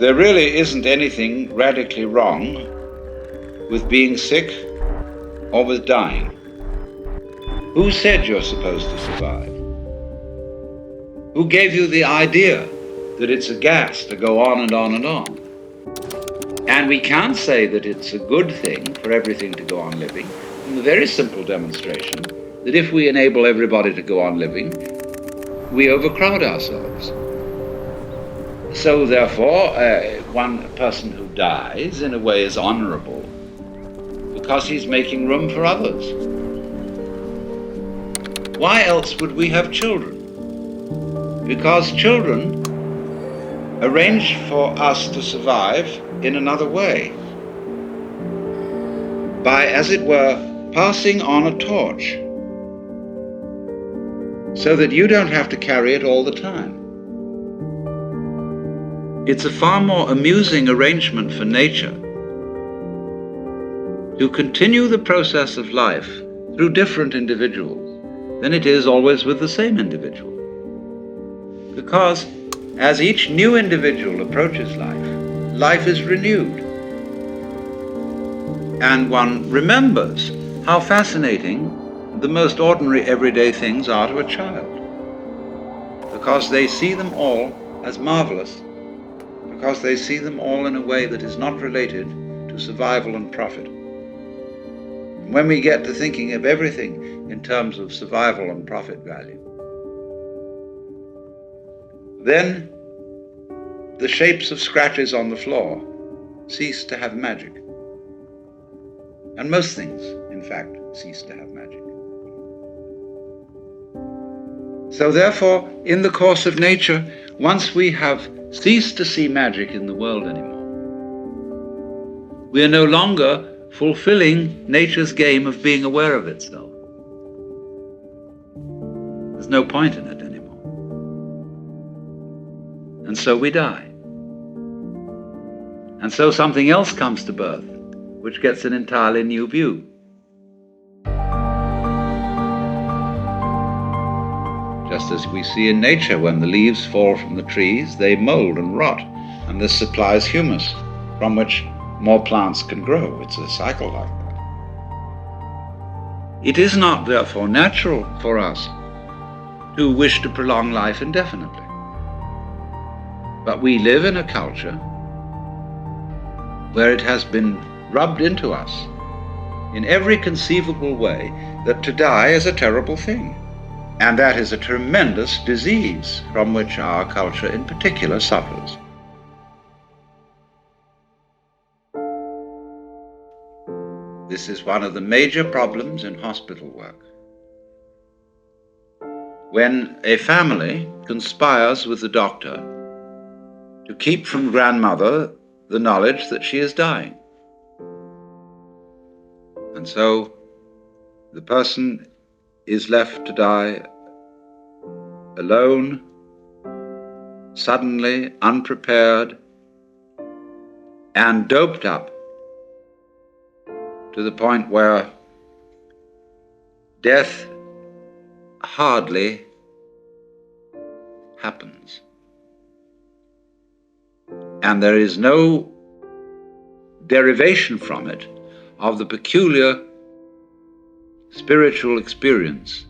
There really isn't anything radically wrong with being sick or with dying. Who said you're supposed to survive? Who gave you the idea that it's a gas to go on and on and on? And we can't say that it's a good thing for everything to go on living from the very simple demonstration that if we enable everybody to go on living, we overcrowd ourselves. So therefore, one person who dies in a way is honorable because he's making room for others. Why else would we have children? Because children arrange for us to survive in another way, by, as it were, passing on a torch, so that you don't have to carry it all the time. It's a far more amusing arrangement for nature to continue the process of life through different individuals than it is always with the same individual. Because as each new individual approaches life, life is renewed. And one remembers how fascinating the most ordinary everyday things are to a child, because they see them all as marvelous, because they see them all in a way that is not related to survival and profit. And when we get to thinking of everything in terms of survival and profit value, then the shapes of scratches on the floor cease to have magic. And most things, in fact, cease to have magic. So therefore, in the course of nature, once we have ceased to see magic in the world anymore, we are no longer fulfilling nature's game of being aware of itself. There's no point in it anymore. And so we die. And so something else comes to birth, which gets an entirely new view. Just as we see in nature, when the leaves fall from the trees, they mold and rot, and this supplies humus, from which more plants can grow. It's a cycle like that. It is not, therefore, natural for us to wish to prolong life indefinitely. But we live in a culture where it has been rubbed into us in every conceivable way that to die is a terrible thing. And that is a tremendous disease from which our culture in particular suffers. This is one of the major problems in hospital work. When a family conspires with the doctor to keep from grandmother the knowledge that she is dying. And so the person is left to die alone, suddenly, unprepared, and doped up to the point where death hardly happens. And there is no derivation from it of the peculiar spiritual experience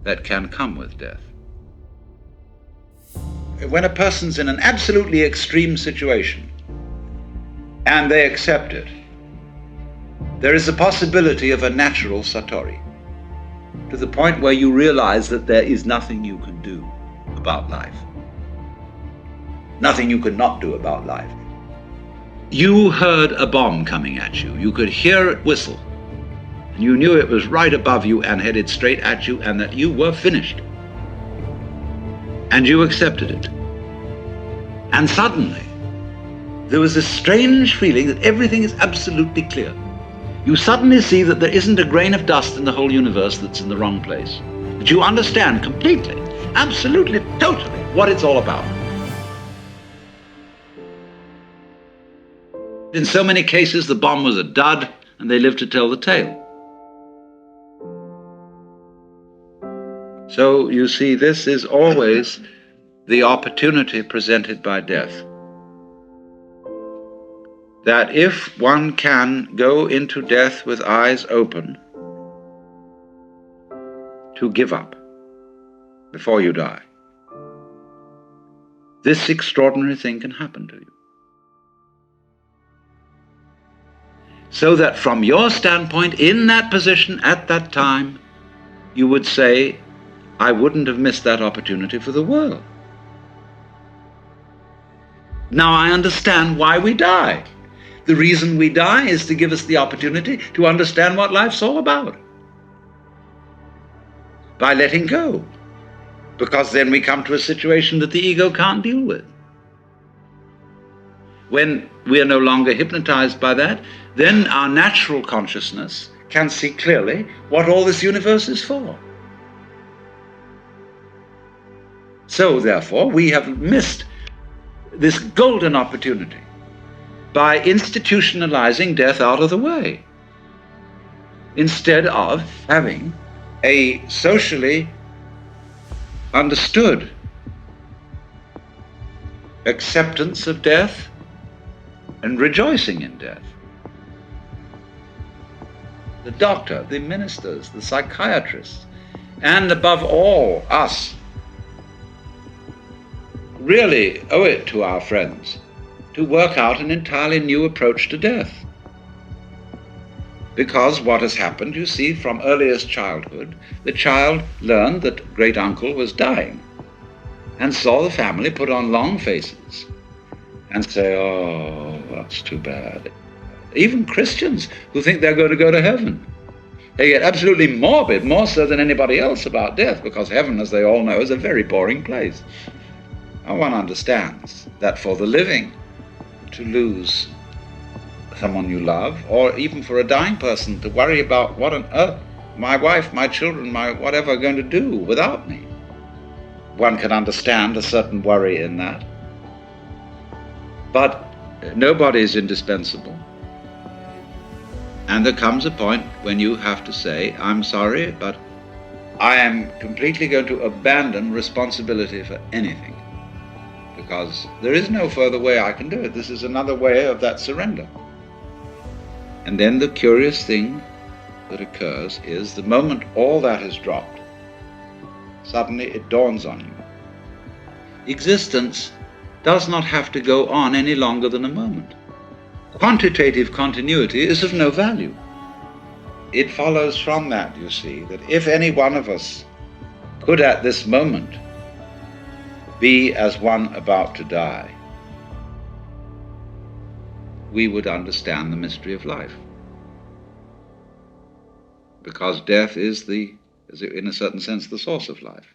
that can come with death. When a person's in an absolutely extreme situation and they accept it, there is a possibility of a natural satori, to the point where you realize that there is nothing you can do about life. Nothing you could not do about life. You heard a bomb coming at you. You could hear it whistle. And you knew it was right above you and headed straight at you and that you were finished. And you accepted it. And suddenly, there was this strange feeling that everything is absolutely clear. You suddenly see that there isn't a grain of dust in the whole universe that's in the wrong place. That you understand completely, absolutely, totally what it's all about. In so many cases, the bomb was a dud, and they lived to tell the tale. So, you see, this is always the opportunity presented by death. That if one can go into death with eyes open, to give up before you die, this extraordinary thing can happen to you. So that from your standpoint, in that position at that time, you would say, I wouldn't have missed that opportunity for the world. Now I understand why we die. The reason we die is to give us the opportunity to understand what life's all about. By letting go. Because then we come to a situation that the ego can't deal with. When we are no longer hypnotized by that, then our natural consciousness can see clearly what all this universe is for. So therefore, we have missed this golden opportunity by institutionalizing death out of the way, instead of having a socially understood acceptance of death and rejoicing in death. The doctor, the ministers, the psychiatrists, and above all, us, really owe it to our friends to work out an entirely new approach to death. Because what has happened, you see, from earliest childhood, the child learned that great uncle was dying and saw the family put on long faces and say, oh, that's too bad. Even Christians who think they're going to go to heaven, they get absolutely morbid, more so than anybody else, about death, because heaven, as they all know, is a very boring place. Now one understands that for the living, to lose someone you love, or even for a dying person to worry about what on earth my wife, my children, my whatever are going to do without me. One can understand a certain worry in that. But nobody is indispensable. And there comes a point when you have to say, I'm sorry, but I am completely going to abandon responsibility for anything, because there is no further way I can do it. This is another way of that surrender. And then the curious thing that occurs is the moment all that is dropped, suddenly it dawns on you. Existence does not have to go on any longer than a moment. Quantitative continuity is of no value. It follows from that, you see, that if any one of us could at this moment be as one about to die, we would understand the mystery of life. Because death is in a certain sense, the source of life.